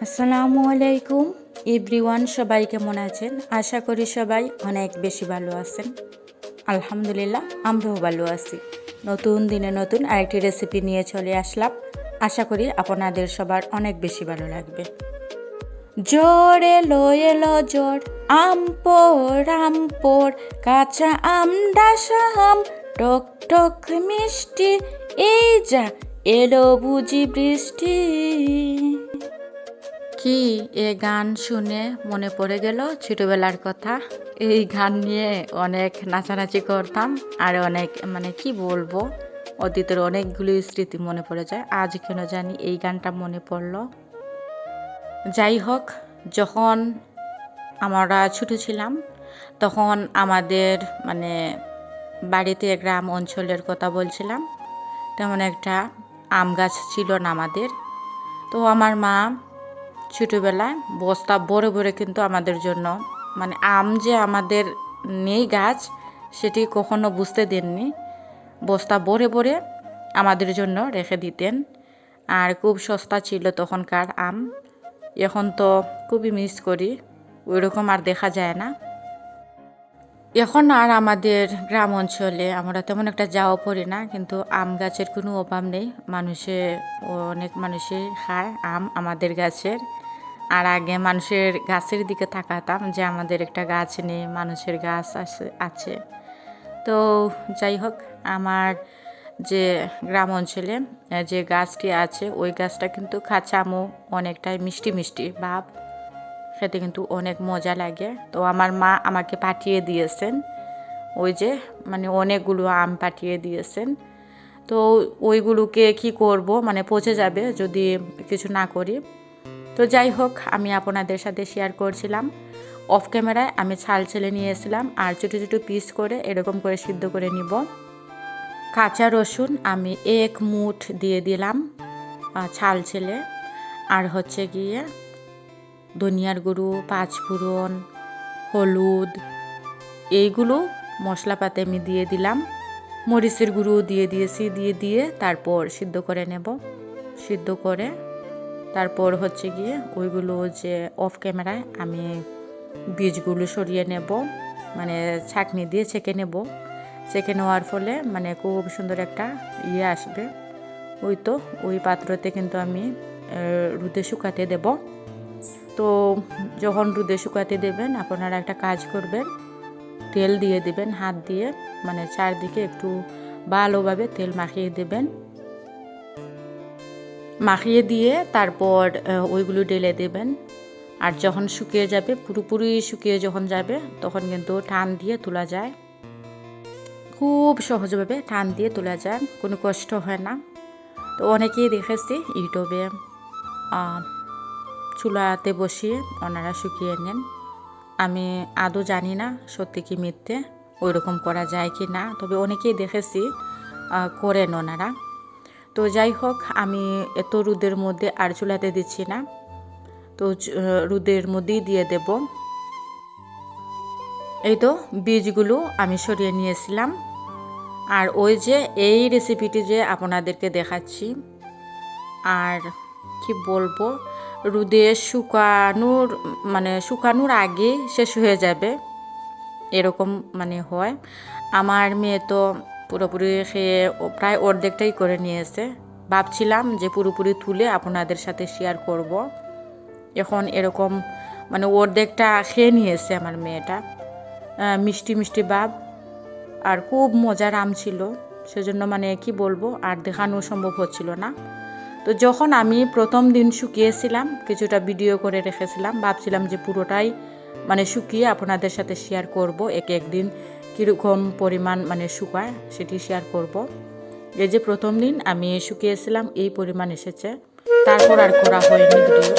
আসসালামু আলাইকুম এভরিওয়ান, সবাই কেমন আছেন? আশা করি সবাই অনেক বেশি ভালো আছেন। আলহামদুলিল্লাহ, আমরাও ভালো আছি। নতুন দিনে নতুন আরেকটি রেসিপি নিয়ে চলে আসলাম। আশা করি আপনাদের সবার অনেক বেশি ভালো লাগবে। জ্বর এলো এলো জ্বর, আমপোর কাঁচা আম ডাসা আম, টক টক মিষ্টি, এই যা এলো বুঝি বৃষ্টি। কি এ গান শুনে মনে পড়ে গেল ছোটবেলার কথা। এই গান নিয়ে অনেক নাচানাচি করতাম আর অনেক কি বলবো, অতীতের অনেকগুলি স্মৃতি মনে পড়ে যায়। আজ কেন জানি এই গানটা মনে পড়লো। যাই হোক, যখন আমরা ছোট ছিলাম তখন আমাদের বাড়িতে গ্রাম অঞ্চলের কথা বলছিলাম। তেমন একটা আম গাছ ছিল না আমাদের। তো আমার মা ছোটোবেলায় বস্তা ভরে ভরে কিন্তু আমাদের জন্য আম যে আমাদের নেই গাছ সেটি কখনো বুঝতে দেননি। বস্তা ভরে ভরে আমাদের জন্য রেখে দিতেন। আর খুব সস্তা ছিল তখনকার আম। এখন তো খুবই মিস করি, ওই রকম আর দেখা যায় না। এখন আর আমাদের গ্রাম অঞ্চলে আমরা তেমন একটা যাওয়া পড়ি না, কিন্তু আম গাছের কোনো অভাব নেই। অনেক মানুষই খায় আম আমাদের গাছের। আর আগে মানুষের গাছের দিকে তাকাতাম যে আমাদের একটা গাছ নেই, মানুষের গাছ আছে। তো যাই হোক, আমার যে গ্রাম অঞ্চলে যে গাছটি আছে ওই গাছটা কিন্তু কাঁচা আমও অনেকটাই মিষ্টি মিষ্টি ভাব, খেতে কিন্তু অনেক মজা লাগে। তো আমার মা আমাকে পাঠিয়ে দিয়েছেন, ওই যে অনেকগুলো আম পাঠিয়ে দিয়েছেন। তো ওইগুলোকে কি করব, পচে যাবে যদি কিছু না করি। তো যাই হোক, আমি আপনাদের সাথে শেয়ার করছিলাম। অফ ক্যামেরায় আমি ছাল ছেলে নিয়ে এসেছিলাম আর ছোটো ছোটো পিস করে এরকম করে সিদ্ধ করে নিব। কাঁচা রসুন আমি 1 মুঠ দিয়ে দিলাম ছাল ছেলে। আর হচ্ছে গিয়ে ধনিয়ার গুঁড়ো, 5 ফোড়ন, হলুদ, এইগুলো মশলাপাতি আমি দিয়ে দিলাম। মরিচের গুঁড়ো দিয়ে দিয়েছি, দিয়ে তারপর সিদ্ধ করে নেব। সিদ্ধ করে তারপর হচ্ছে গিয়ে ওইগুলো যে অফ ক্যামেরায় আমি বীজগুলো সরিয়ে নেব, ছাঁকনি দিয়ে ছেঁকে নেব। ছেঁকে নেওয়ার ফলে খুব সুন্দর একটা আসবে। ওই পাত্রতে কিন্তু আমি রোদে শুকাতে দেব। তো যখন রোদে শুকাতে দেবেন আপনারা একটা কাজ করবেন, তেল দিয়ে দিবেন হাত দিয়ে, চারদিকে একটু ভালোভাবে তেল মাখিয়ে দেবেন। মাখিয়ে দিয়ে তারপর ওইগুলো ঢেলে দেবেন। আর যখন শুকিয়ে যাবে, পুরোপুরি শুকিয়ে যখন যাবে, তখন কিন্তু টান দিয়ে তোলা যায়। খুব সহজভাবে টান দিয়ে তোলা যায়, কোনো কষ্ট হয় না। তো অনেকেই দেখেছি ইউটিউবে চুলাতে বসিয়ে ওনারা শুকিয়ে নেন। আমি আদৌ জানি না সত্যি কি মিথ্যে, ওই রকম করা যায় কি না, তবে অনেকেই দেখেছি করেন ওনারা। তো যাই হোক, আমি এত রোদের মধ্যে আর চুলাতে দিচ্ছি না, তো রোদের মধ্যেই দিয়ে দেব। এই তো বীজগুলো আমি সরিয়ে নিয়েছিলাম। আর ওই যে এই রেসিপিটি যে আপনাদেরকে দেখাচ্ছি, আর কি বলবো, রোদে শুকানোর আগে শেষ হয়ে যাবে এরকম হয়। আমার মেয়ে তো পুরোপুরি খেয়ে প্রায় অর্ধেকটাই করে নিয়েছে। ভাবছিলাম যে পুরোপুরি তুলে আপনাদের সাথে শেয়ার করব। এখন এরকম অর্ধেকটা খেয়ে নিয়েছে আমার মেয়েটা। মিষ্টি মিষ্টি ভাব আর খুব মজার আম ছিল, সেজন্য কি বলবো আর দেখানো সম্ভব হচ্ছিল না। তো যখন আমি প্রথম দিন শুকিয়েছিলাম, কিছুটা ভিডিও করে রেখেছিলাম, ভাবছিলাম যে পুরোটাই শুকিয়ে আপনাদের সাথে শেয়ার করব, একদিন কীরকম পরিমাণ শুকায় সেটি শেয়ার করব। এই যে প্রথম দিন আমি শুকিয়েছিলাম এই পরিমাণ এসেছে, তারপর আর করা হয়নি ভিডিও।